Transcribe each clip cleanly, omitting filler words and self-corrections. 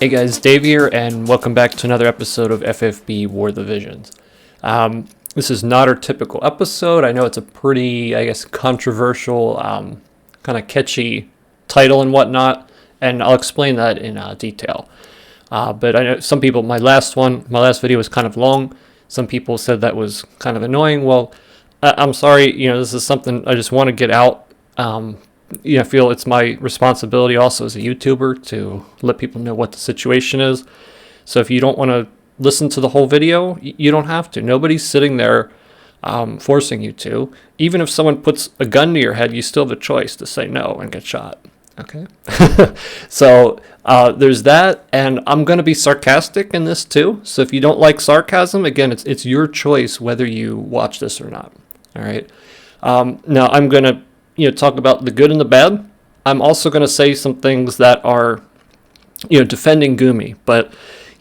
Hey guys, Dave here, and welcome back to another episode of FFBE War the Visions. This is not our typical episode. I know it's a pretty, controversial, kind of catchy title and whatnot, and I'll explain that in detail. But I know some people, my last video was kind of long. Some people said that was kind of annoying. Well, I'm sorry, this is something I just want to get out. I feel it's my responsibility also as a YouTuber to let people know what the situation is. So if you don't want to listen to the whole video, you don't have to. Nobody's sitting there forcing you to. Even if someone puts a gun to your head, you still have a choice to say no and get shot. Okay? So there's that, and I'm going to be sarcastic in this too. So if you don't like sarcasm, again, it's your choice whether you watch this or not. All right? Now I'm going to talk about the good and the bad. I'm also going to say some things that are, defending Gumi. But,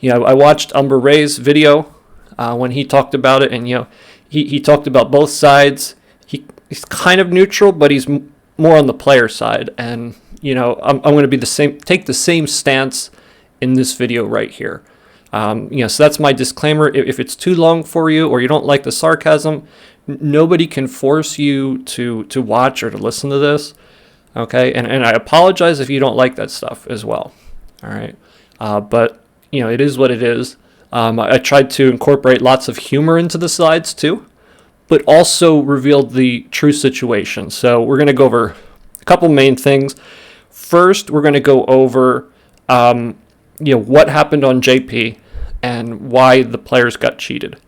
I watched Umber Ray's video when he talked about it, and, he talked about both sides. He's kind of neutral, but he's more on the player side. And, I'm going to be take the same stance in this video right here. So that's my disclaimer. If it's too long for you or you don't like the sarcasm, nobody can force you to watch or to listen to this, okay? And I apologize if you don't like that stuff as well, all right? But, it is what it is. I tried to incorporate lots of humor into the slides too, but also revealed the true situation. So we're going to go over a couple main things. First, we're going to go over, what happened on JP and why the players got cheated.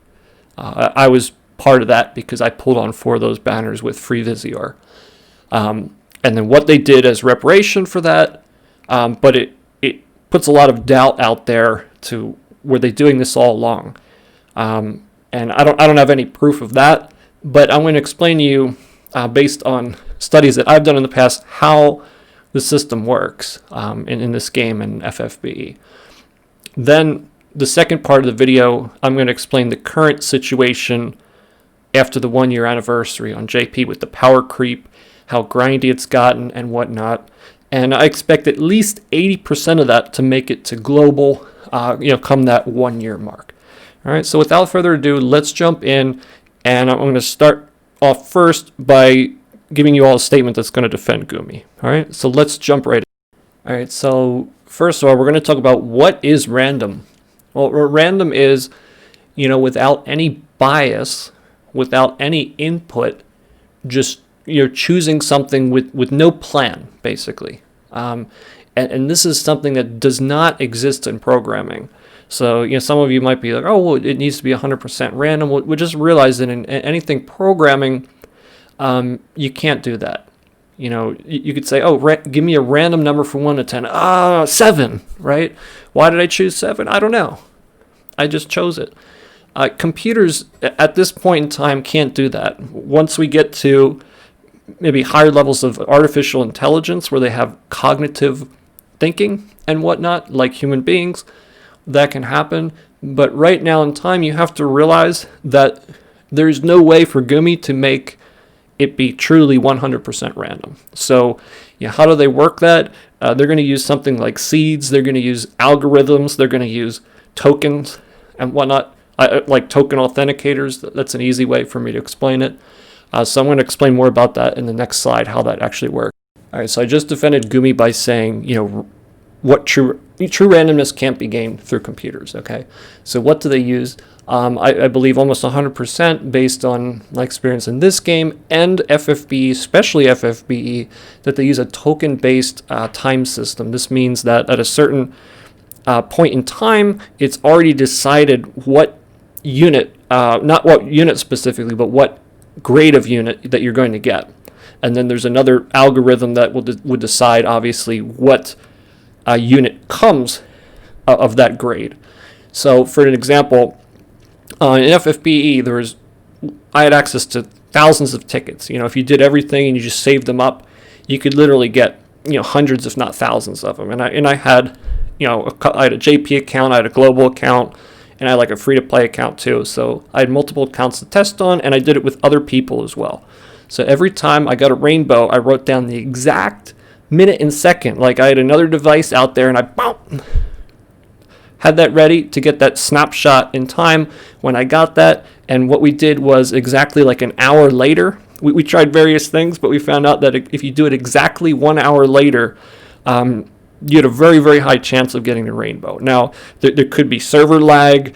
I was part of that because I pulled on 4 of those banners with free Vizier. And then what they did as reparation for that, but it puts a lot of doubt out there to were they doing this all along. And I don't have any proof of that, but I'm going to explain to you based on studies that I've done in the past how the system works in this game in FFBE. Then the second part of the video, I'm going to explain the current situation after the 1-year anniversary on JP with the power creep, how grindy it's gotten and whatnot. And I expect at least 80% of that to make it to global, come that 1-year mark. All right, so without further ado, let's jump in. And I'm going to start off first by giving you all a statement that's going to defend Gumi. All right, so let's jump right in. All right, so first of all, we're going to talk about what is random. Well, random is, without any bias, without any input, just you're choosing something with no plan, basically. And this is something that does not exist in programming. So, some of you might be like, oh, well, it needs to be 100% random. Well, just realize that in anything programming, you can't do that. You could say, oh, give me a random number from 1 to 10. 7, right? Why did I choose 7? I don't know. I just chose it. Computers at this point in time can't do that. Once we get to maybe higher levels of artificial intelligence where they have cognitive thinking and whatnot, like human beings, that can happen. But right now in time, you have to realize that there's no way for Gumi to make it be truly 100% random. So how do they work that? They're going to use something like seeds. They're going to use algorithms. They're going to use tokens and whatnot. Like token authenticators. That's an easy way for me to explain it. So I'm going to explain more about that in the next slide, how that actually works. All right, so I just defended Gumi by saying, what true randomness can't be gained through computers, okay? So what do they use? I believe almost 100% based on my experience in this game and FFBE, especially FFBE, that they use a token-based time system. This means that at a certain point in time, it's already decided what unit, not what unit specifically, but what grade of unit that you're going to get. And then there's another algorithm that would decide, obviously, what unit comes of that grade. So for an example, in FFBE, I had access to thousands of tickets. If you did everything and you just saved them up, you could literally get, hundreds if not thousands of them. And I had, I had a JP account, I had a global account, and I had like a free-to-play account too. So I had multiple accounts to test on, and I did it with other people as well. So every time I got a rainbow, I wrote down the exact minute and second. Like I had another device out there, and I had that ready to get that snapshot in time when I got that. And what we did was exactly like an hour later, we tried various things, but we found out that if you do it exactly 1 hour later, you had a very, very high chance of getting the rainbow. Now, there could be server lag.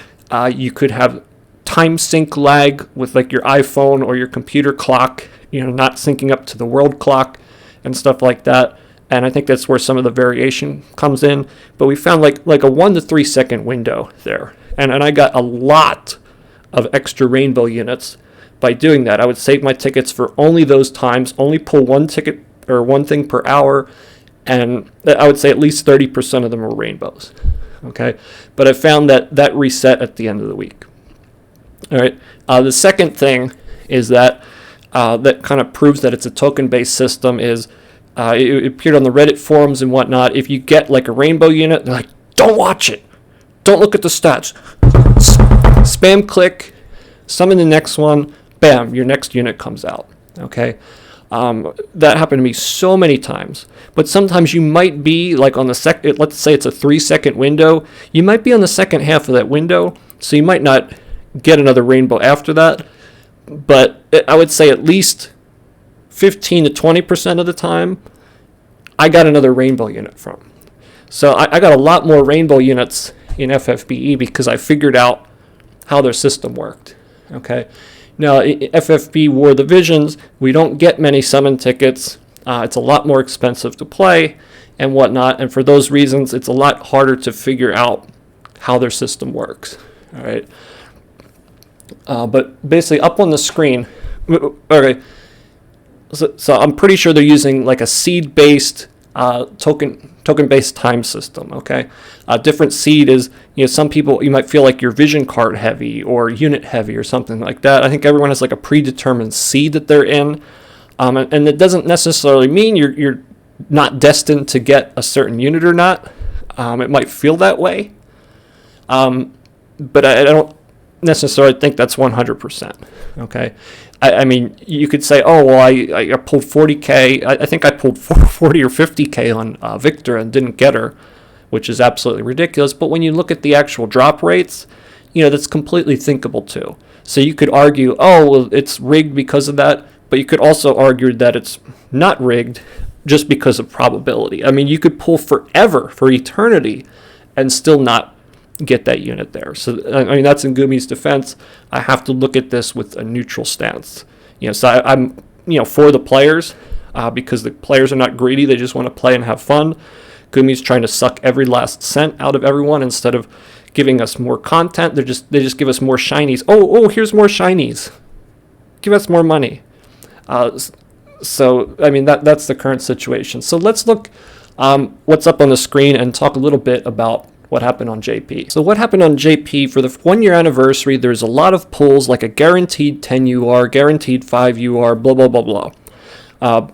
You could have time sync lag with like your iPhone or your computer clock, not syncing up to the world clock and stuff like that. And I think that's where some of the variation comes in. But we found like a 1 to 3 second window there. And I got a lot of extra rainbow units by doing that. I would save my tickets for only those times, only pull one ticket or one thing per hour. And I would say at least 30% of them are rainbows. Okay. But I found that reset at the end of the week. All right. The second thing is that kind of proves that it's a token-based system is it appeared on the Reddit forums and whatnot. If you get like a rainbow unit, they're like, don't watch it. Don't look at the stats. Spam click, summon the next one, bam, your next unit comes out. Okay. That happened to me so many times. But sometimes you might be like on the second, let's say it's a 3 second window. You might be on the second half of that window, so you might not get another rainbow after that. But I would say at least 15 to 20% of the time, I got another rainbow unit from. So I got a lot more rainbow units in FFBE because I figured out how their system worked. Okay. Now, FFB War of the Visions, we don't get many summon tickets. It's a lot more expensive to play and whatnot. And for those reasons, it's a lot harder to figure out how their system works. All right. But basically, up on the screen, okay. So I'm pretty sure they're using like a seed-based token-based time system. Okay, different seed is some people you might feel like you're vision card heavy or unit heavy or something like that. I think everyone has like a predetermined seed that they're in, and it doesn't necessarily mean you're not destined to get a certain unit or not. It might feel that way, but I don't necessarily think that's 100%. Okay. I mean, you could say, oh, well, I pulled 40K. I think I pulled 40 or 50K on Victor and didn't get her, which is absolutely ridiculous. But when you look at the actual drop rates, that's completely thinkable too. So you could argue, oh, well, it's rigged because of that. But you could also argue that it's not rigged just because of probability. I mean, you could pull forever, for eternity, and still not get that unit there. So I mean, that's in Gumi's defense. I have to look at this with a neutral stance. So I'm for the players because the players are not greedy. They just want to play and have fun. Gumi's trying to suck every last cent out of everyone instead of giving us more content. They just give us more shinies. Oh, here's more shinies. Give us more money. So I mean that's the current situation. So let's look what's up on the screen and talk a little bit about what happened on JP. So what happened on JP for the 1 year anniversary, there's a lot of pulls, like a guaranteed 10 UR, guaranteed 5 UR, blah, blah, blah, blah.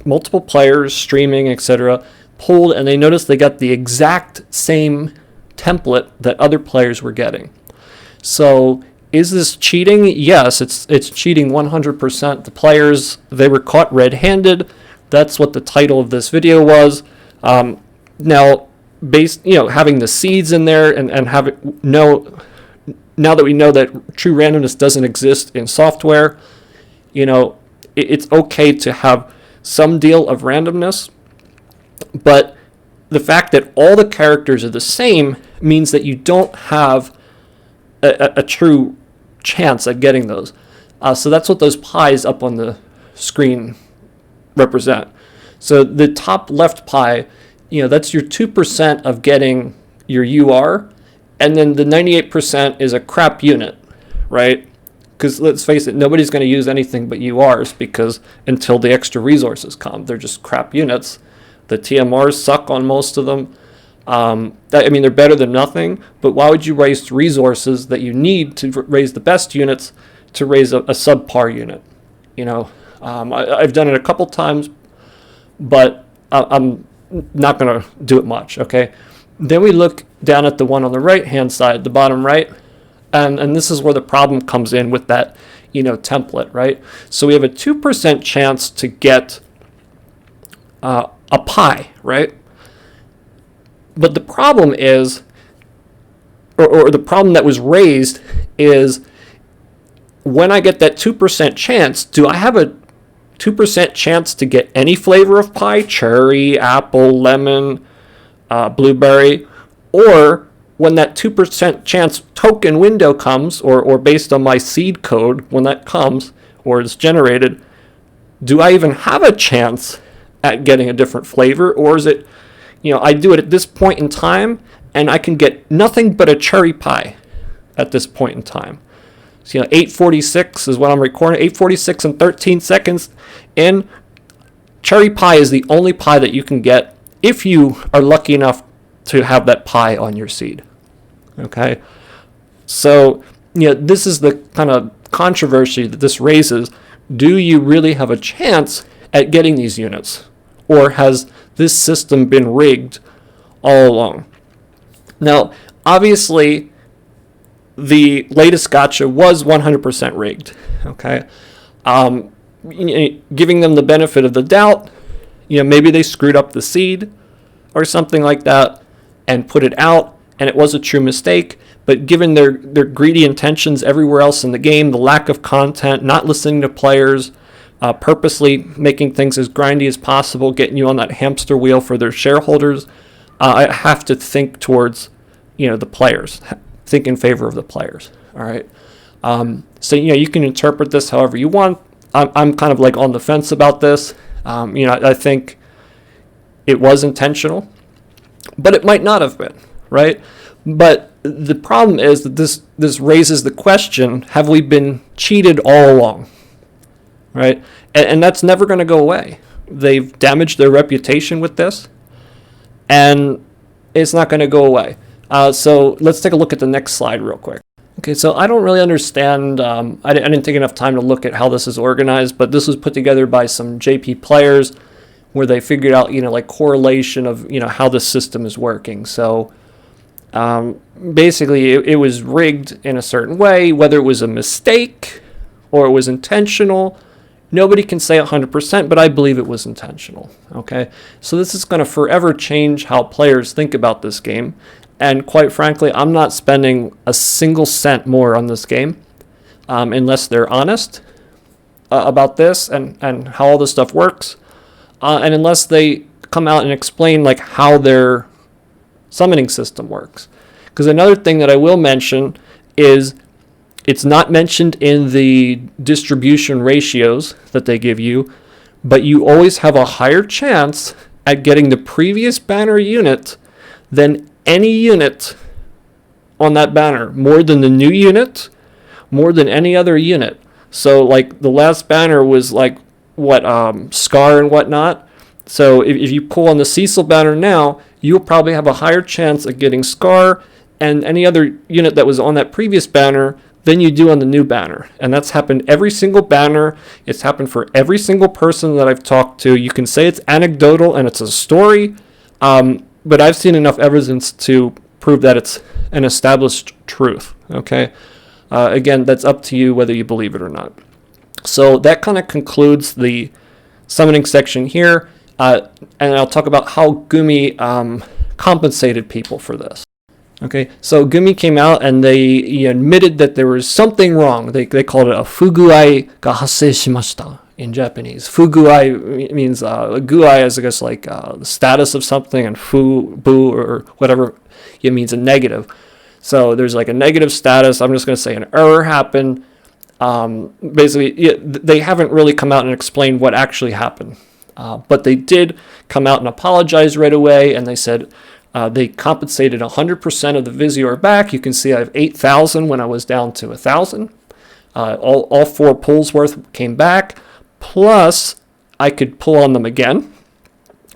Multiple players, streaming, etc., pulled, and they noticed they got the exact same template that other players were getting. So is this cheating? Yes, it's cheating 100%. The players, they were caught red-handed. That's what the title of this video was. Now, having the seeds in there and now that we know that true randomness doesn't exist in software, it's okay to have some deal of randomness, but the fact that all the characters are the same means that you don't have a true chance at getting those. So that's what those pies up on the screen represent. So the top left pie, that's your 2% of getting your UR, and then the 98% is a crap unit, right? Because let's face it, nobody's going to use anything but URs because until the extra resources come, they're just crap units. The TMRs suck on most of them. They're better than nothing, but why would you waste resources that you need to raise the best units to raise a subpar unit? I've done it a couple times, but I'm not going to do it much, okay? Then we look down at the one on the right-hand side, the bottom right, and this is where the problem comes in with that, template, right? So we have a 2% chance to get a pie, right? But the problem is or the problem that was raised is, when I get that 2% chance, do I have a 2% chance to get any flavor of pie? Cherry, apple, lemon, blueberry? Or when that 2% chance token window comes, or based on my seed code, when that comes or is generated, do I even have a chance at getting a different flavor? Or is it, I do it at this point in time and I can get nothing but a cherry pie at this point in time. So, 8:46 is what I'm recording, 8:46 and 13 seconds in. Cherry pie is the only pie that you can get if you are lucky enough to have that pie on your seed. Okay? So, this is the kind of controversy that this raises. Do you really have a chance at getting these units? Or has this system been rigged all along? Now, obviously, the latest gacha was 100% rigged. Okay? Giving them the benefit of the doubt, maybe they screwed up the seed or something like that and put it out, and it was a true mistake. But given their greedy intentions everywhere else in the game, the lack of content, not listening to players, purposely making things as grindy as possible, getting you on that hamster wheel for their shareholders, I have to think towards, the players, think in favor of the players. All right. So, you can interpret this however you want. I'm kind of like on the fence about this. I think it was intentional, but it might not have been, right? But the problem is that this raises the question, have we been cheated all along, right? And that's never going to go away. They've damaged their reputation with this, and it's not going to go away. So let's take a look at the next slide real quick. Okay, so I don't really understand, I didn't take enough time to look at how this is organized, but this was put together by some JP players where they figured out, like correlation of, how the system is working. So basically it was rigged in a certain way, whether it was a mistake or it was intentional. Nobody can say 100%, but I believe it was intentional. Okay, so this is going to forever change how players think about this game. And quite frankly, I'm not spending a single cent more on this game unless they're honest about this and how all this stuff works. And unless they come out and explain like how their summoning system works. Because another thing that I will mention is it's not mentioned in the distribution ratios that they give you, but you always have a higher chance at getting the previous banner unit than any unit on that banner, more than the new unit, more than any other unit. So like the last banner was like Scar and whatnot. So if you pull on the Cecil banner now, you'll probably have a higher chance of getting Scar and any other unit that was on that previous banner than you do on the new banner. And that's happened every single banner. It's happened for every single person that I've talked to. You can say it's anecdotal and it's a story, but I've seen enough evidence to prove that it's an established truth. Okay, again, that's up to you whether you believe it or not. So that kind of concludes the summoning section here, and I'll talk about how Gumi compensated people for this. Okay, so Gumi came out and they admitted that there was something wrong. They called it a fuguai ga hassei shimashita in Japanese. Fuguai means guai is, I guess, like the status of something, and bu or whatever, it means a negative. So there's like a negative status. I'm just going to say an error happened. Basically, they haven't really come out and explained what actually happened. But they did come out and apologize right away, and they said they compensated 100% of the Vizier back. You can see I have 8,000 when I was down to 1,000. All 4 pulls worth came back, plus I could pull on them again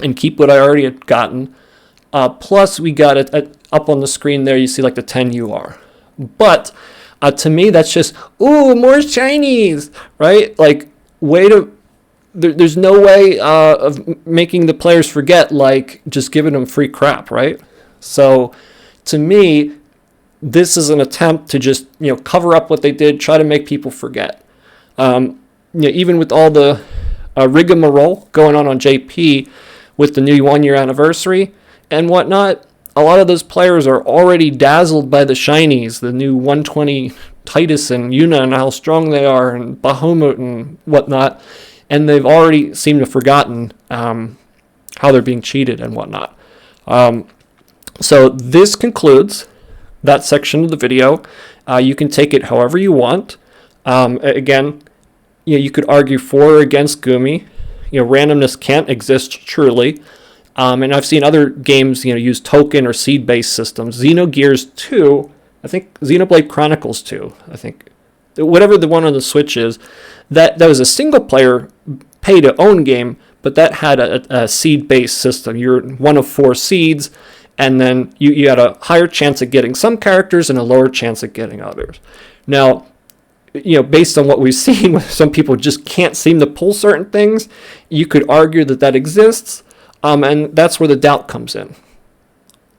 and keep what I already had gotten. Plus we got it up on the screen there, you see like the 10 UR. But to me, that's just, ooh, more Chinese, right? Like, there's no way of making the players forget, like just giving them free crap, right? So to me, this is an attempt to just, cover up what they did, try to make people forget. Even with all the rigmarole going on JP with the new 1-year anniversary and whatnot, a lot of those players are already dazzled by the shinies, the new 120 Titus and Yuna and how strong they are, and Bahamut and whatnot, and they've already seemed to have forgotten how they're being cheated and whatnot. So this concludes that section of the video. You can take it however you want. Again, you could argue for or against Gumi. Randomness can't exist truly. And I've seen other games, use token or seed-based systems. Xenogears 2, I think Xenoblade Chronicles 2, I think, whatever the one on the Switch is, that was a single-player pay-to-own game, but that had a seed-based system. You're one of 4 seeds, and then you had a higher chance of getting some characters and a lower chance of getting others. Now, based on what we've seen, some people just can't seem to pull certain things. You could argue that exists, and that's where the doubt comes in.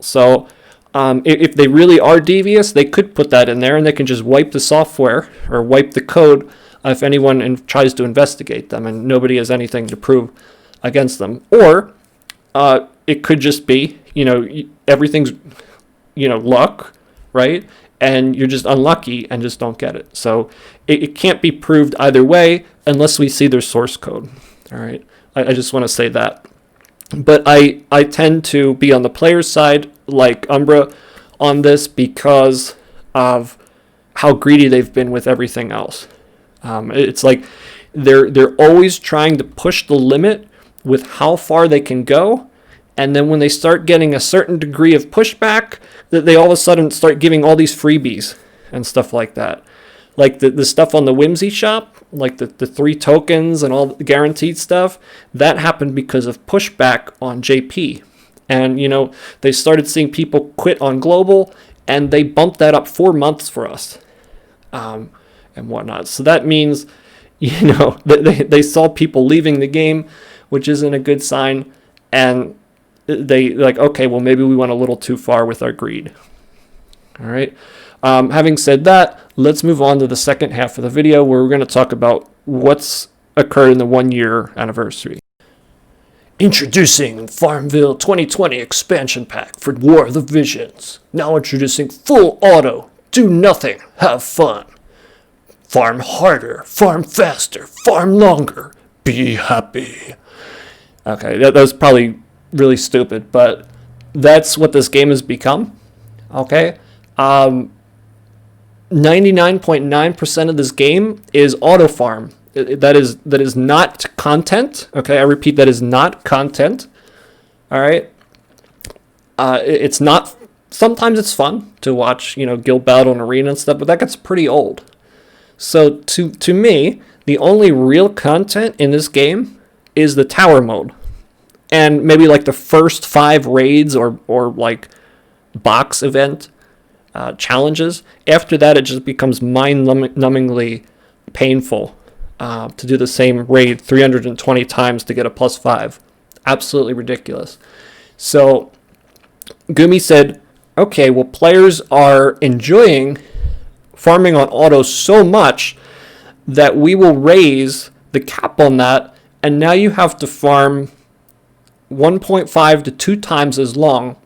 So if they really are devious, they could put that in there, and they can just wipe the software or wipe the code if anyone tries to investigate them, and nobody has anything to prove against them. Or it could just be, everything's, luck, right? And you're just unlucky and just don't get it. So it can't be proved either way unless we see their source code. All right. I just want to say that. But I tend to be on the player's side, like Umbra, on this because of how greedy they've been with everything else. It's like they're always trying to push the limit with how far they can go. And then when they start getting a certain degree of pushback, that they all of a sudden start giving all these freebies and stuff like that. Like the stuff on the Whimsy shop, like the 3 tokens and all the guaranteed stuff, that happened because of pushback on JP. And, they started seeing people quit on global, and they bumped that up 4 months for us and whatnot. So that means, that they saw people leaving the game, which isn't a good sign. And they okay, well, maybe we went a little too far with our greed. All right. Having said that, let's move on to the second half of the video where we're going to talk about what's occurred in the 1-year anniversary. Introducing Farmville 2020 expansion pack for War of the Visions. Now introducing full auto, do nothing, have fun. Farm harder, farm faster, farm longer, be happy. Okay, that was probably really stupid, but that's what this game has become. Okay, 99.9% of this game is auto farm. That is not content. Okay, I repeat, that is not content. All right, it's not. Sometimes it's fun to watch, guild battle and arena and stuff, but that gets pretty old. So to me, the only real content in this game is the tower mode. And maybe like the first 5 raids or like box event challenges. After that, it just becomes mind-numbingly painful to do the same raid 320 times to get a +5. Absolutely ridiculous. So Gumi said, okay, well, players are enjoying farming on auto so much that we will raise the cap on that, and now you have to farm 1.5 to 2 times as long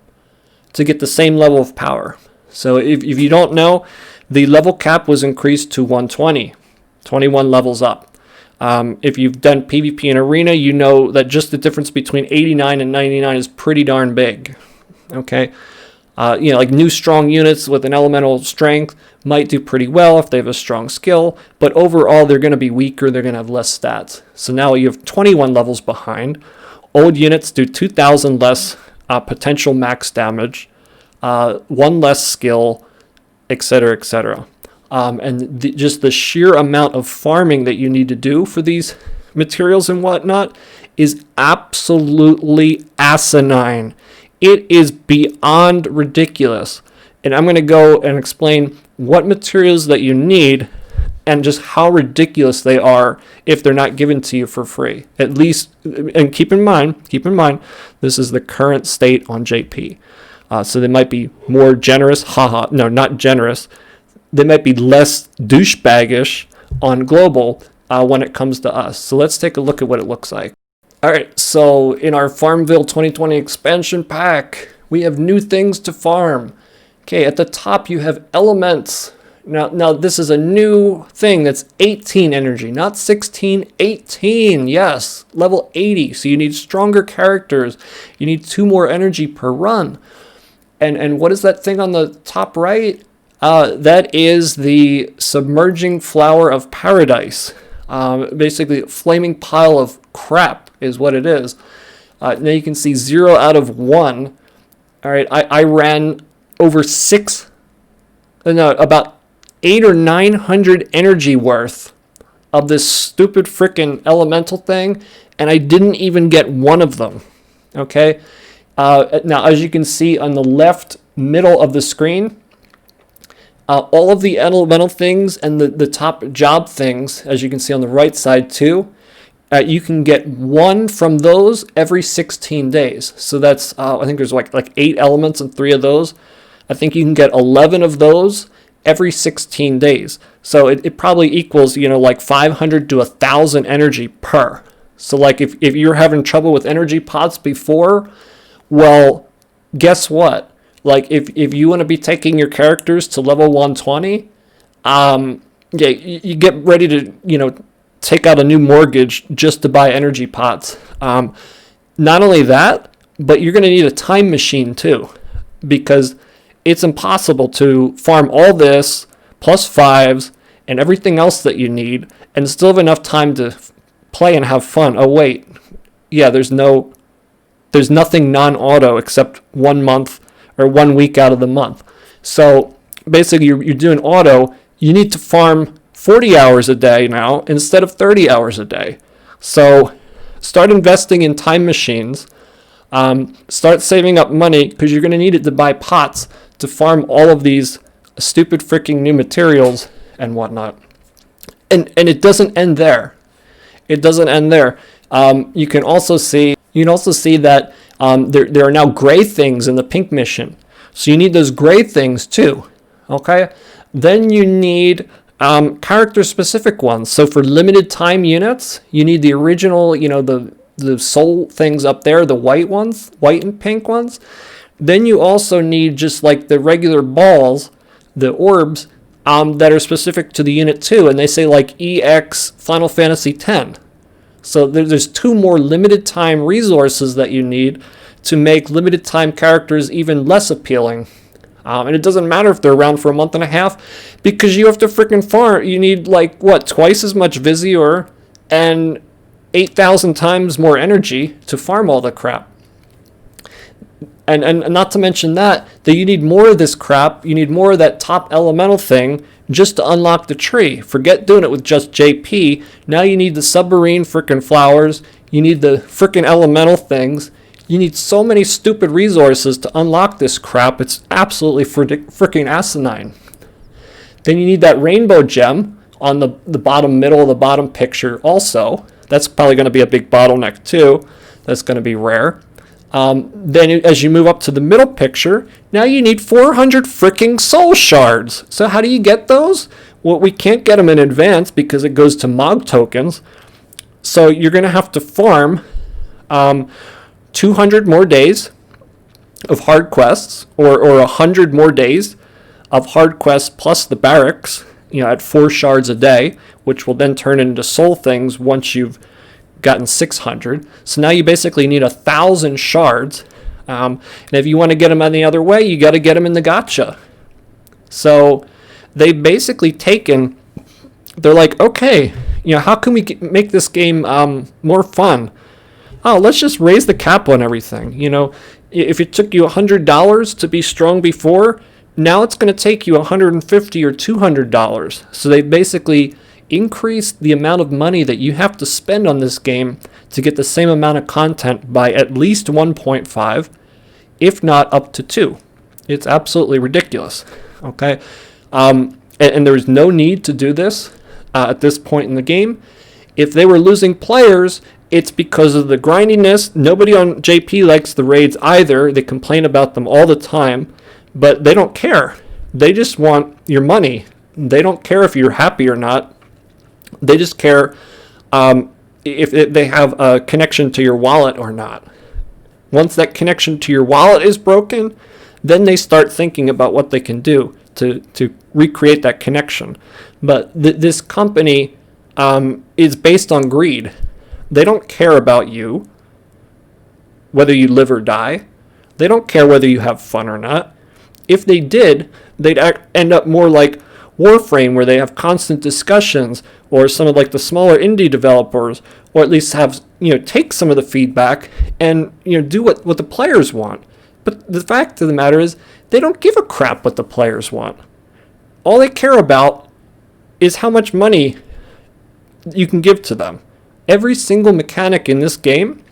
to get the same level of power. So if you don't know, the level cap was increased to 120, 21 levels up. If you've done PvP in arena, you know that just the difference between 89 and 99 is pretty darn big. Okay, like new strong units with an elemental strength might do pretty well if they have a strong skill, but overall they're going to be weaker, they're going to have less stats. So now you have 21 levels behind. Old units do 2,000 less potential max damage, 1 less skill, etc., etc. And just the sheer amount of farming that you need to do for these materials and whatnot is absolutely asinine. It is beyond ridiculous. And I'm going to go and explain what materials that you need and just how ridiculous they are if they're not given to you for free. At least, and keep in mind, this is the current state on JP. So they might be more generous, no, not generous. They might be less douchebaggish on global when it comes to us. So let's take a look at what it looks like. All right, so in our Farmville 2020 expansion pack, We have new things to farm. Okay, at the top you have elements. Now this is a new thing that's 18 energy, not 16, 18. Yes, level 80. So you need stronger characters. You need 2 more energy per run. And what is that thing on the top right? That is the submerging flower of paradise. Basically, a flaming pile of crap is what it is. Now you can see 0 out of 1. All right, I ran over about 800 or 900 energy worth of this stupid frickin' elemental thing, and I didn't even get one of them. Okay, now as you can see on the left middle of the screen, all of the elemental things and the top job things, as you can see on the right side too, you can get 1 from those every 16 days. So that's, I think there's like 8 elements and 3 of those. I think you can get 11 of those every 16 days. So it probably equals, like 500 to 1,000 energy per. So like if you're having trouble with energy pots before, well, guess what? Like if you want to be taking your characters to level 120, you get ready to, take out a new mortgage just to buy energy pots. Not only that, but you're going to need a time machine too, because it's impossible to farm all this plus 5s and everything else that you need and still have enough time to play and have fun. Oh wait, yeah, there's nothing non-auto except 1 month or 1 week out of the month. So basically you're doing auto. You need to farm 40 hours a day now instead of 30 hours a day. So start investing in time machines. Start saving up money because you're going to need it to buy pots to farm all of these stupid freaking new materials and whatnot. And it doesn't end there. It doesn't end there. You can also see that there are now gray things in the pink mission. So you need those gray things too. Okay? Then you need character specific ones. So for limited time units, you need the original, the soul things up there, the white ones, white and pink ones. Then you also need just like the regular balls, the orbs, that are specific to the unit too. And they say like EX Final Fantasy X. So there's 2 more limited time resources that you need to make limited time characters even less appealing. And it doesn't matter if they're around for a month and a half, because you have to freaking farm. You need twice as much Visior and 8,000 times more energy to farm all the crap. And not to mention that you need more of this crap. You need more of that top elemental thing just to unlock the tree. Forget doing it with just JP. Now you need the submarine frickin' flowers. You need the frickin' elemental things. You need so many stupid resources to unlock this crap. It's absolutely frickin' asinine. Then you need that rainbow gem on the bottom middle of the bottom picture also. That's probably going to be a big bottleneck too. That's going to be rare. Then as you move up to the middle picture, now you need 400 freaking soul shards. So how do you get those? Well, we can't get them in advance because it goes to MOG tokens. So you're going to have to farm 200 more days of hard quests, or 100 more days of hard quests plus the barracks, at 4 shards a day, which will then turn into soul things once you've gotten 600. So now you basically need 1,000 shards. And if you want to get them any other way, you got to get them in the gacha. So they've basically they're like, okay, how can we make this game more fun? Oh, let's just raise the cap on everything. If it took you $100 to be strong before, now it's going to take you $150 or $200. So they basically increased the amount of money that you have to spend on this game to get the same amount of content by at least 1.5, if not up to 2. It's absolutely ridiculous. Okay, and there's no need to do this at this point in the game. If they were losing players, it's because of the grindiness. Nobody on JP likes the raids either. They complain about them all the time, but they don't care. They just want your money. They don't care if you're happy or not. They just care if they have a connection to your wallet or not. Once that connection to your wallet is broken, then they start thinking about what they can do to recreate that connection. But this company is based on greed. They don't care about you, whether you live or die. They don't care whether you have fun or not. If they did, they'd end up more like Warframe, where they have constant discussions, or some of like the smaller indie developers, or at least have, take some of the feedback and, do what the players want. But the fact of the matter is, they don't give a crap what the players want. All they care about is how much money you can give to them. Every single mechanic in this game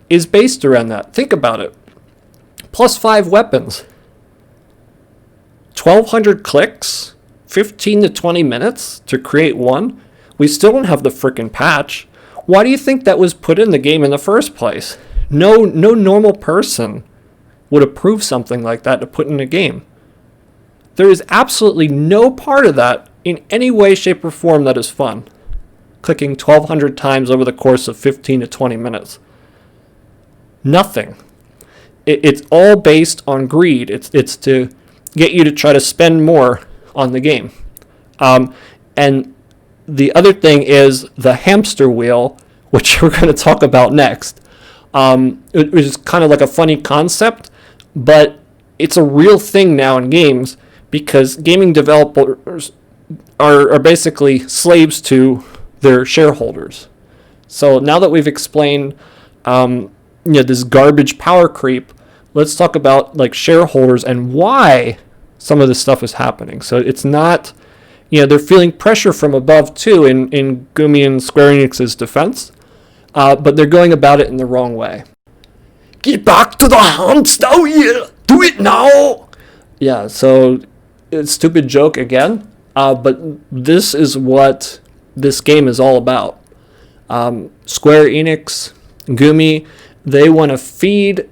is based around that. Think about it. +5 weapons. 1,200 clicks, 15 to 20 minutes to create one. We still don't have the frickin' patch. Why do you think that was put in the game in the first place? No normal person would approve something like that to put in a game. There is absolutely no part of that in any way, shape, or form that is fun. Clicking 1,200 times over the course of 15 to 20 minutes. Nothing. It's all based on greed. It's to get you to try to spend more on the game. And the other thing is the hamster wheel, which we're going to talk about next. It was kind of like a funny concept, but it's a real thing now in games, because gaming developers are basically slaves to their shareholders. So now that we've explained this garbage power creep, let's talk about like shareholders and why some of this stuff is happening. So it's not, they're feeling pressure from above too in Gumi and Square Enix's defense, but they're going about it in the wrong way. Get back to the hamster wheel! Do it now! Yeah, so it's a stupid joke again, but this is what this game is all about. Square Enix, Gumi, they want to feed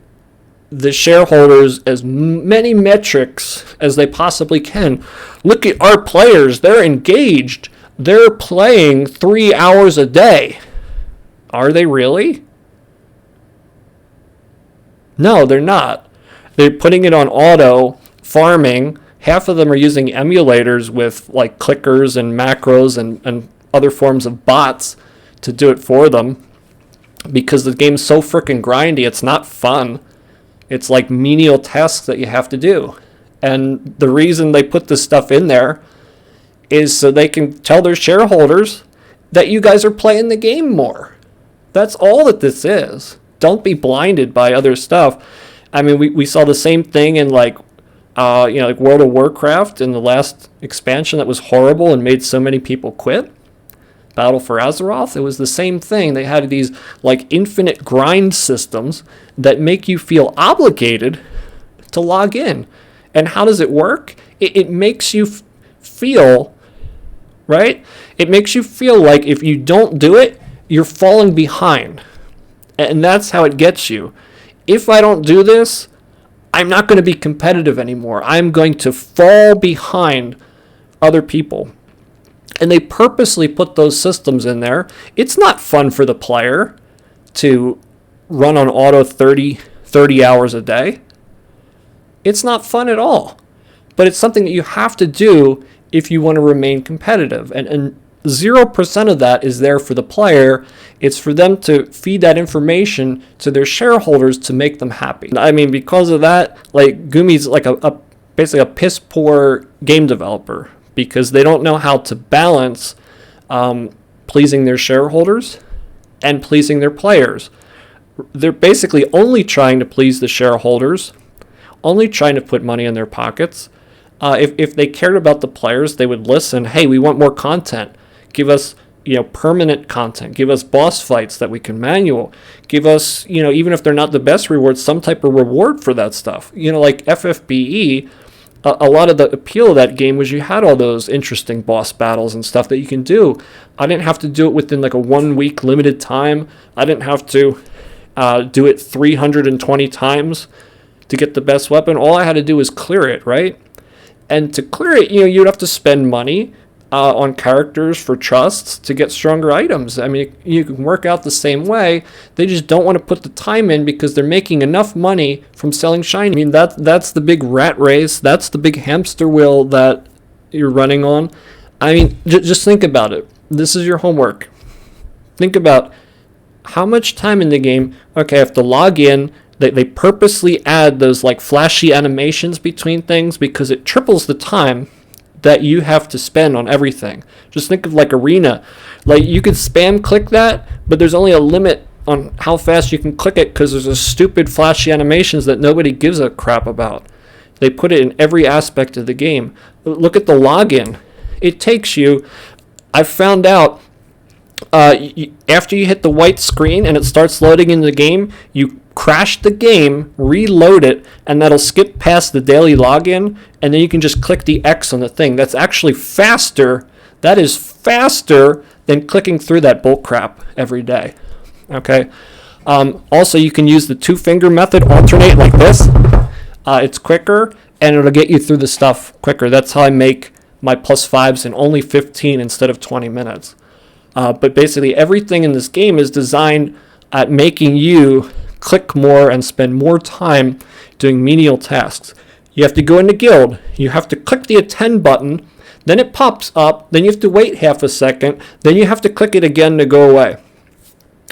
the shareholders as many metrics as they possibly can. Look at our players. They're engaged. They're playing 3 hours a day. Are they really? No, they're not. They're putting it on auto, farming. Half of them are using emulators with like clickers and macros and other forms of bots to do it for them, because the game's so freaking grindy. It's not fun. It's like menial tasks that you have to do. And the reason they put this stuff in there is so they can tell their shareholders that you guys are playing the game more. That's all that this is. Don't be blinded by other stuff. I mean, we saw the same thing in like World of Warcraft in the last expansion that was horrible and made so many people quit. Battle for Azeroth, it was the same thing. They had these like infinite grind systems that make you feel obligated to log in. And how does it work? It makes you feel, right? It makes you feel like if you don't do it, you're falling behind. And that's how it gets you. If I don't do this, I'm not going to be competitive anymore. I'm going to fall behind other people. And they purposely put those systems in there. It's not fun for the player to run on auto 30 hours a day. It's not fun at all. But it's something that you have to do if you want to remain competitive. And 0% of that is there for the player. It's for them to feed that information to their shareholders to make them happy. I mean, because of that, like Gumi's like basically a piss poor game developer, because they don't know how to balance pleasing their shareholders and pleasing their players. They're basically only trying to please the shareholders, only trying to put money in their pockets. If they cared about the players, they would listen. Hey, we want more content. Give us, permanent content. Give us boss fights that we can manual. Give us, even if they're not the best rewards, some type of reward for that stuff. Like FFBE, a lot of the appeal of that game was you had all those interesting boss battles and stuff that you can do. I didn't have to do it within like a 1 week limited time. I didn't have to do it 320 times to get the best weapon. All I had to do was clear it, right? And to clear it, you'd have to spend money. on characters for trusts to get stronger items. I mean, you can work out the same way. They just don't want to put the time in because they're making enough money from selling shiny. I mean, that's the big rat race. That's the big hamster wheel that you're running on. I mean, just think about it. This is your homework. Think about how much time in the game. Okay, I have to log in. They purposely add those like flashy animations between things because it triples the time that you have to spend on everything. Just think of like Arena. Like you could spam click that, but there's only a limit on how fast you can click it because there's a stupid flashy animations that nobody gives a crap about. They put it in every aspect of the game. Look at the login. It takes you, I found out, after you hit the white screen and it starts loading in the game, you crash the game, reload it, and that'll skip past the daily login, and then you can just click the X on the thing. That's actually faster. That is faster than clicking through that bull crap every day. Okay. Also, you can use the 2-finger method, alternate like this. It's quicker, and it'll get you through the stuff quicker. That's how I make my +5s in only 15 instead of 20 minutes. But basically, everything in this game is designed at making you click more and spend more time doing menial tasks. You have to go into guild. You have to click the attend button. Then it pops up. Then you have to wait half a second. Then you have to click it again to go away.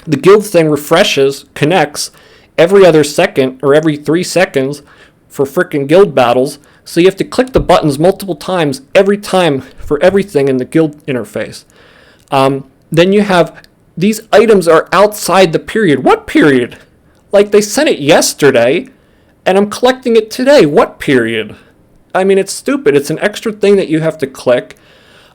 The guild thing refreshes, connects every other second or every 3 seconds for frickin' guild battles. So you have to click the buttons multiple times every time for everything in the guild interface. Then you have these items are outside the period. What period? Like they sent it yesterday and I'm collecting it today. What period? I mean, it's stupid. It's an extra thing that you have to click.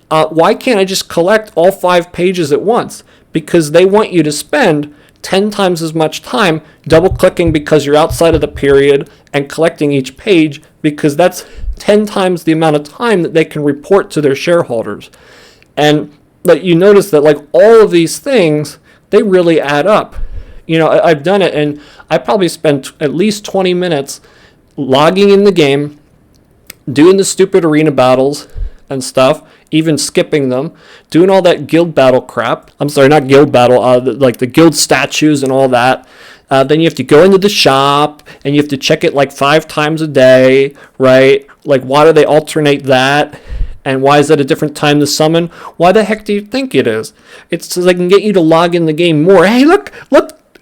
Why can't I just collect all 5 pages at once? Because they want you to spend 10 times as much time double clicking because you're outside of the period and collecting each page because that's 10 times the amount of time that they can report to their shareholders. And but you notice that like all of these things, they really add up. You know, I've done it and I probably spent at least 20 minutes logging in the game, doing the stupid arena battles and stuff, even skipping them, doing all that guild battle crap. I'm sorry, not guild battle, like the guild statues and all that. Then you have to go into the shop and you have to check it like 5 times a day, right? Like why do they alternate that? And why is that a different time to summon? Why the heck do you think it is? It's so they can get you to log in the game more. Hey, look,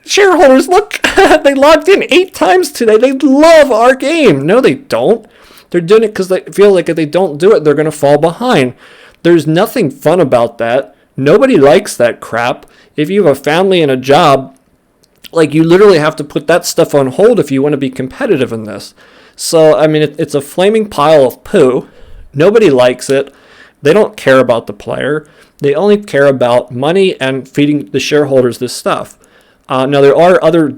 shareholders, look, they logged in 8 times today. They love our game. No, they don't. They're doing it because they feel like if they don't do it, they're going to fall behind. There's nothing fun about that. Nobody likes that crap. If you have a family and a job, like you literally have to put that stuff on hold if you want to be competitive in this. So, I mean, it's a flaming pile of poo. Nobody likes it. They don't care about the player. They only care about money and feeding the shareholders this stuff. Now, there are other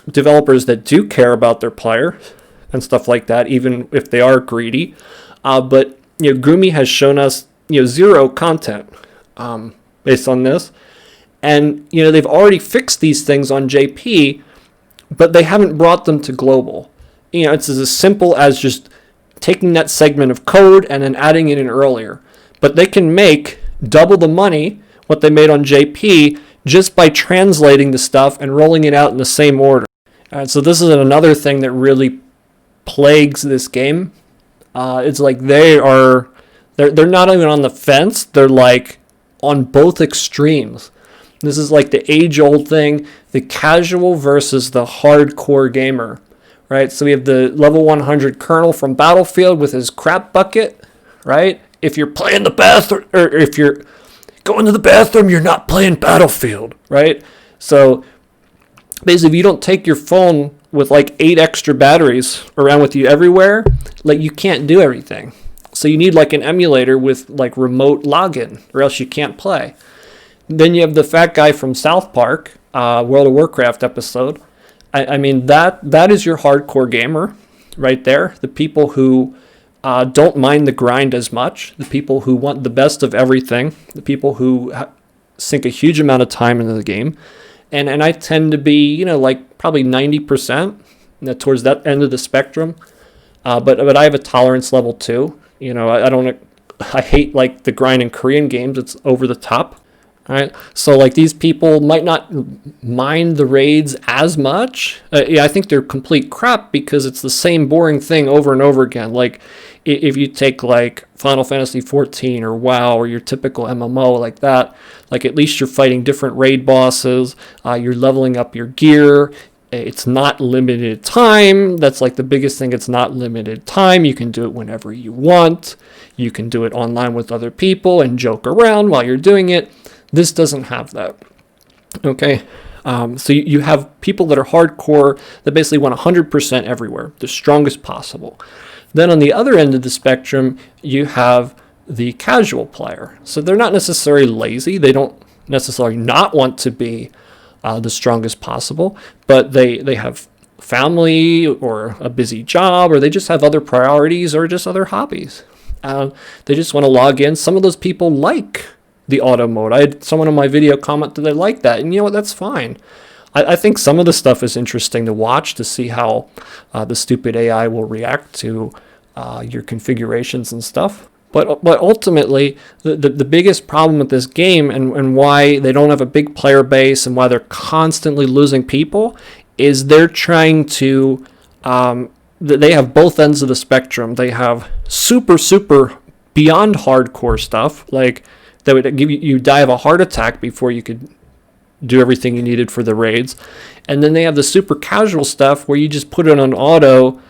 developers that do care about their player and stuff like that, even if they are greedy. But you know, Gumi has shown us 0 content based on this, and they've already fixed these things on JP, but they haven't brought them to global. It's as simple as just taking that segment of code and then adding it in earlier. But they can make double the money what they made on JP just by translating the stuff and rolling it out in the same order. So this is another thing that really plagues this game. It's like they're not even on the fence. They're like on both extremes. This is like the age-old thing, the casual versus the hardcore gamer. Right, so we have the level 100 Colonel from Battlefield with his crap bucket, right? If you're playing the bathroom, or if you're going to the bathroom, you're not playing Battlefield, right? So basically, if you don't take your phone with like 8 extra batteries around with you everywhere, like you can't do everything. So you need like an emulator with like remote login, or else you can't play. Then you have the fat guy from South Park, World of Warcraft episode. I mean, that is your hardcore gamer right there. The people who don't mind the grind as much. The people who want the best of everything. The people who sink a huge amount of time into the game. And I tend to be, like probably 90% towards that end of the spectrum. But I have a tolerance level too. I don't I hate like the grind in Korean games. It's over the top. All right. So like these people might not mind the raids as much. Yeah, I think they're complete crap because it's the same boring thing over and over again. Like if you take like Final Fantasy 14 or WoW or your typical MMO like that, like at least you're fighting different raid bosses. You're leveling up your gear. It's not limited time. That's like the biggest thing. It's not limited time. You can do it whenever you want. You can do it online with other people and joke around while you're doing it. This doesn't have that. Okay. So you have people that are hardcore that basically want 100% everywhere, the strongest possible. Then on the other end of the spectrum, you have the casual player. So they're not necessarily lazy. They don't necessarily not want to be the strongest possible, but they have family or a busy job, or they just have other priorities or just other hobbies. They just want to log in. Some of those people like the auto mode. I had someone on my video comment that they like that, and you know what, that's fine. I think some of the stuff is interesting to watch to see how the stupid AI will react to your configurations and stuff. But ultimately, the biggest problem with this game and why they don't have a big player base and why they're constantly losing people is they're trying to, they have both ends of the spectrum. They have super beyond hardcore stuff, like that would give you die of a heart attack before you could do everything you needed for the raids. And then they have the super casual stuff where you just put it on auto,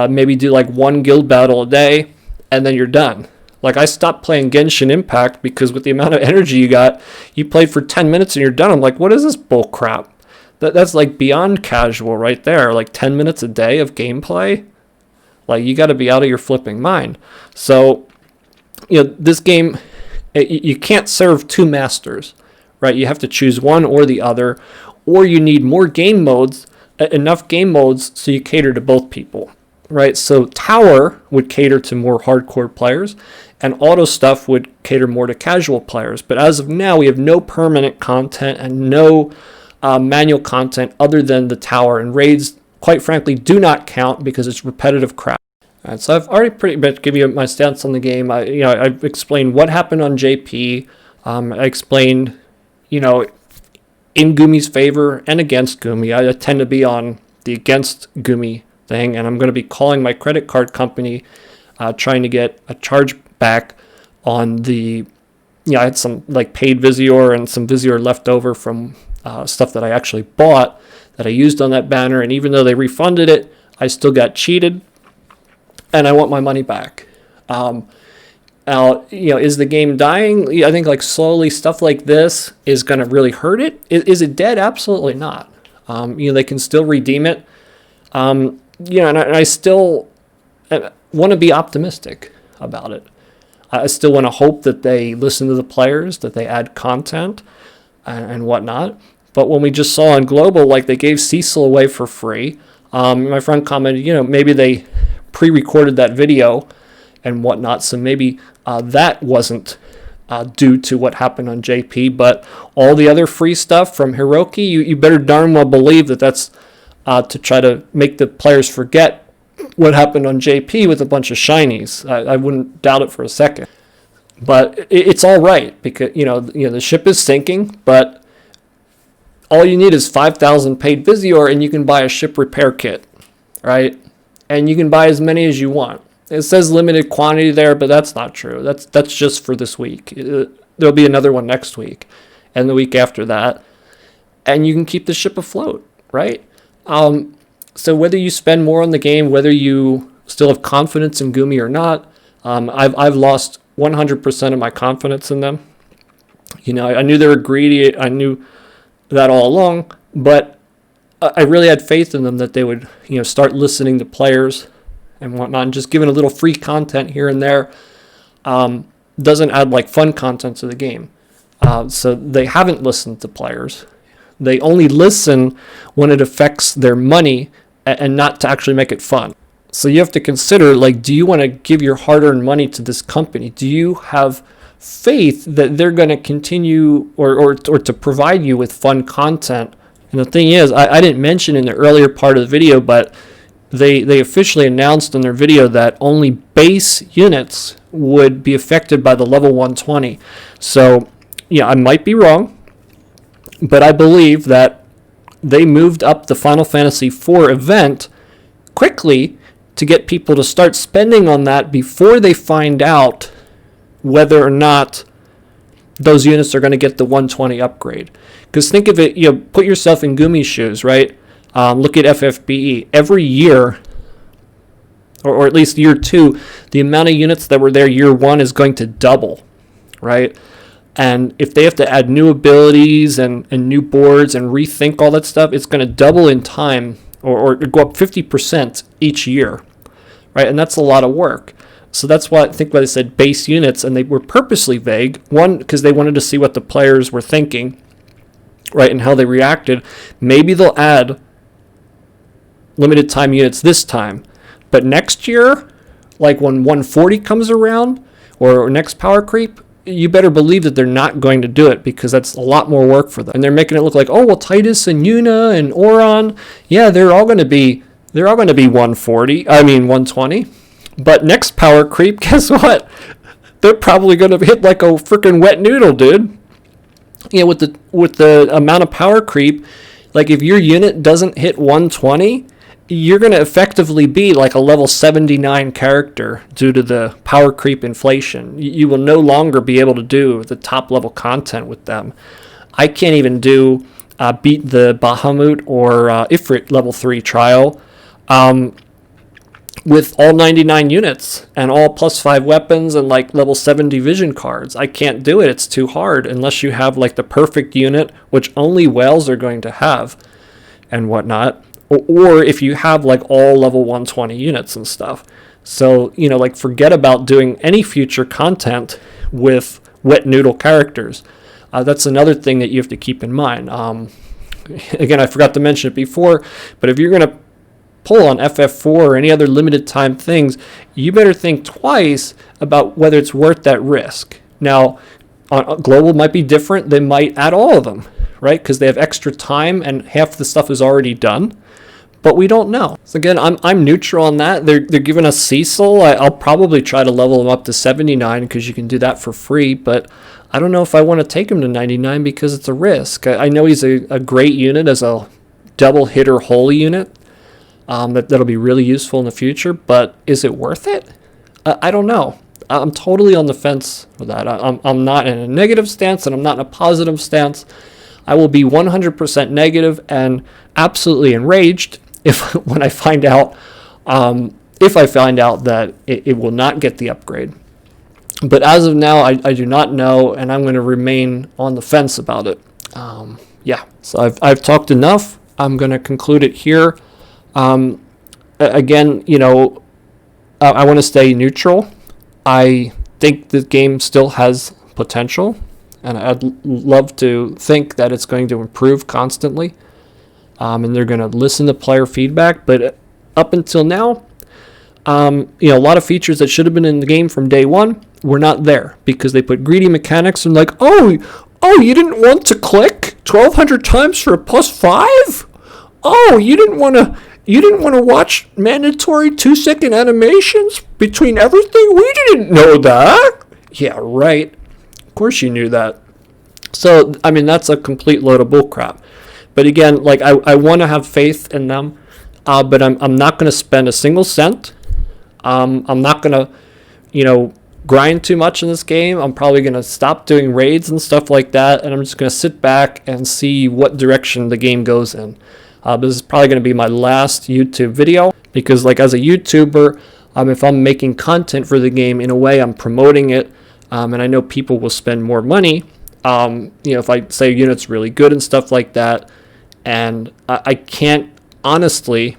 maybe do like one guild battle a day, and then you're done. Like I stopped playing Genshin Impact because with the amount of energy you got, you played for 10 minutes and you're done. I'm like, what is this bull crap? That's like beyond casual right there. Like 10 minutes a day of gameplay. Like you got to be out of your flipping mind. So, you know, this game, you can't serve two masters, right? You have to choose one or the other, or you need more game modes, enough game modes so you cater to both people. Right, so Tower would cater to more hardcore players, and auto stuff would cater more to casual players. But as of now, we have no permanent content and no manual content other than the Tower, and raids, quite frankly, do not count because it's repetitive crap. All right, so I've already pretty much given you my stance on the game. I've explained what happened on JP. I explained, in Gumi's favor and against Gumi. I tend to be on the against Gumi thing, and I'm going to be calling my credit card company, trying to get a charge back on the, I had some like paid Visior and some Visior left over from stuff that I actually bought that I used on that banner, and even though they refunded it, I still got cheated, and I want my money back. Now, is the game dying? I think like slowly stuff like this is going to really hurt it. Is it dead? Absolutely not. They can still redeem it. And I still want to be optimistic about it. I still want to hope that they listen to the players, that they add content and whatnot. But when we just saw on Global, like they gave Cecil away for free. My friend commented, maybe they pre-recorded that video and whatnot, so maybe that wasn't due to what happened on JP. But all the other free stuff from Hiroki, you better darn well believe that that's to try to make the players forget what happened on JP with a bunch of shinies. I wouldn't doubt it for a second. But it's all right because the ship is sinking, but all you need is 5,000 paid Visior and you can buy a ship repair kit, right? And you can buy as many as you want. It says limited quantity there, but that's not true. That's just for this week. There'll be another one next week and the week after that. And you can keep the ship afloat, right? So whether you spend more on the game, whether you still have confidence in Gumi or not, I've lost 100% of my confidence in them. I knew they were greedy. I knew that all along, but I really had faith in them that they would, start listening to players and whatnot, and just giving a little free content here and there doesn't add like fun content to the game. So they haven't listened to players. They only listen when it affects their money and not to actually make it fun. So you have to consider, like, do you want to give your hard-earned money to this company? Do you have faith that they're going to continue or to provide you with fun content? And the thing is, I didn't mention in the earlier part of the video, but they officially announced in their video that only base units would be affected by the level 120. So, yeah, I might be wrong, but I believe that they moved up the Final Fantasy IV event quickly to get people to start spending on that before they find out whether or not those units are going to get the 120 upgrade. Because think of it, put yourself in Gumi's shoes, right? Look at FFBE. Every year, or at least year 2, the amount of units that were there year 1 is going to double, right? And if they have to add new abilities and new boards and rethink all that stuff, it's going to double in time or go up 50% each year, right? And that's a lot of work. So that's why I think why they said base units, and they were purposely vague. One, because they wanted to see what the players were thinking, right, and how they reacted. Maybe they'll add limited time units this time, but next year, like when 140 comes around or next power creep, you better believe that they're not going to do it, because that's a lot more work for them. And they're making it look like, oh well, Titus and Yuna and Oron, yeah, they're all going to be 120. But next power creep, guess what? They're probably going to hit like a freaking wet noodle, dude. With the amount of power creep, like if your unit doesn't hit 120, you're going to effectively be like a level 79 character due to the power creep inflation. You will no longer be able to do the top level content with them. I can't even do beat the Bahamut or Ifrit level 3 trial with all 99 units and all +5 weapons and like level 7 division cards. I can't do it. It's too hard unless you have like the perfect unit, which only whales are going to have and whatnot. Or if you have like all level 120 units and stuff. So, like forget about doing any future content with wet noodle characters. That's another thing that you have to keep in mind. Again, I forgot to mention it before, but if you're going to pull on FF4 or any other limited time things, you better think twice about whether it's worth that risk. Now, Global might be different. They might add all of them, right? Because they have extra time and half the stuff is already done. But we don't know. So again, I'm neutral on that. They're giving us Cecil. I'll probably try to level him up to 79 because you can do that for free. But I don't know if I want to take him to 99 because it's a risk. I know he's a great unit as a double hitter holy unit. That'll be really useful in the future. But is it worth it? I don't know. I'm totally on the fence with that. I'm not in a negative stance and I'm not in a positive stance. I will be 100% negative and absolutely enraged when I find out that it will not get the upgrade. But as of now, I do not know, and I'm going to remain on the fence about it. So I've talked enough. I'm going to conclude it here. Again, I want to stay neutral. I think the game still has potential, and I'd love to think that it's going to improve constantly. And they're going to listen to player feedback. But up until now, a lot of features that should have been in the game from day one were not there because they put greedy mechanics and like, oh, you didn't want to click 1,200 times for a +5? Oh, you didn't want to watch mandatory 2-second animations between everything? We didn't know that. Yeah, right. Of course you knew that. So, that's a complete load of bullcrap. But again, like I want to have faith in them, but I'm not going to spend a single cent. I'm not going to, grind too much in this game. I'm probably going to stop doing raids and stuff like that, and I'm just going to sit back and see what direction the game goes in. This is probably going to be my last YouTube video because, like, as a YouTuber, if I'm making content for the game, in a way, I'm promoting it, and I know people will spend more money. If I say a unit's really good and stuff like that. And I can't honestly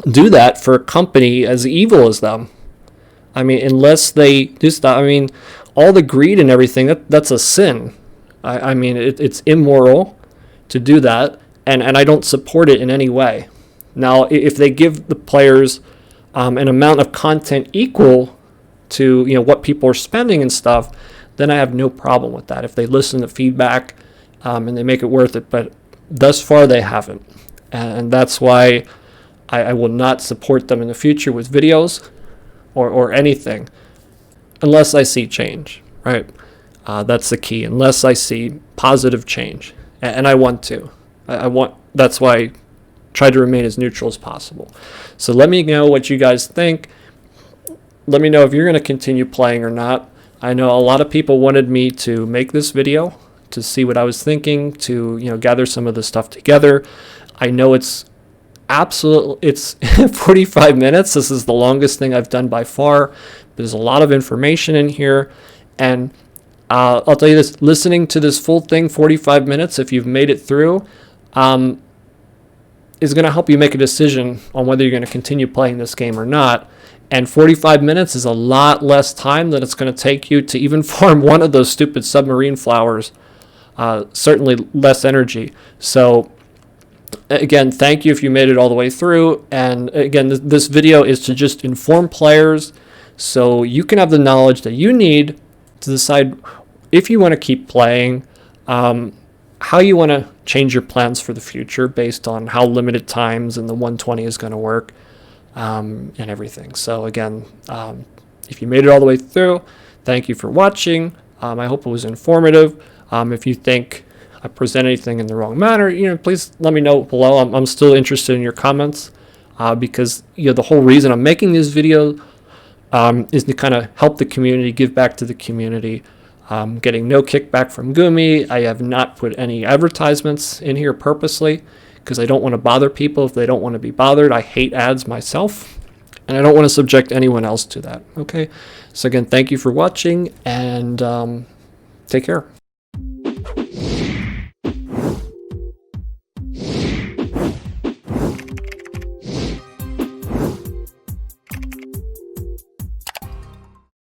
do that for a company as evil as them. Unless they do stuff. All the greed and everything, that's a sin. It's immoral to do that, and I don't support it in any way. Now, if they give the players an amount of content equal to what people are spending and stuff, then I have no problem with that. If they listen to feedback and they make it worth it. But thus far, they haven't. And that's why I will not support them in the future with videos or anything unless I see change, right? That's the key. Unless I see positive change, and I want to. I want. That's why I try to remain as neutral as possible. So let me know what you guys think. Let me know if you're going to continue playing or not. I know a lot of people wanted me to make this video to see what I was thinking, to gather some of the stuff together. I know it's 45 minutes. This is the longest thing I've done by far. There's a lot of information in here, and I'll tell you this: listening to this full thing, 45 minutes, if you've made it through, is going to help you make a decision on whether you're going to continue playing this game or not. And 45 minutes is a lot less time than it's going to take you to even farm one of those stupid submarine flowers. Certainly less energy. So again, thank you if you made it all the way through. And again, this video is to just inform players so you can have the knowledge that you need to decide if you want to keep playing, how you want to change your plans for the future based on how limited times and the 120 is going to work, and everything. So again, if you made it all the way through, thank you for watching. I hope it was informative. If you think I present anything in the wrong manner, please let me know below. I'm still interested in your comments, because the whole reason I'm making this video is to kind of help the community, give back to the community. Getting no kickback from Gumi. I have not put any advertisements in here purposely because I don't want to bother people if they don't want to be bothered. I hate ads myself, and I don't want to subject anyone else to that. Okay, so again, thank you for watching, and take care.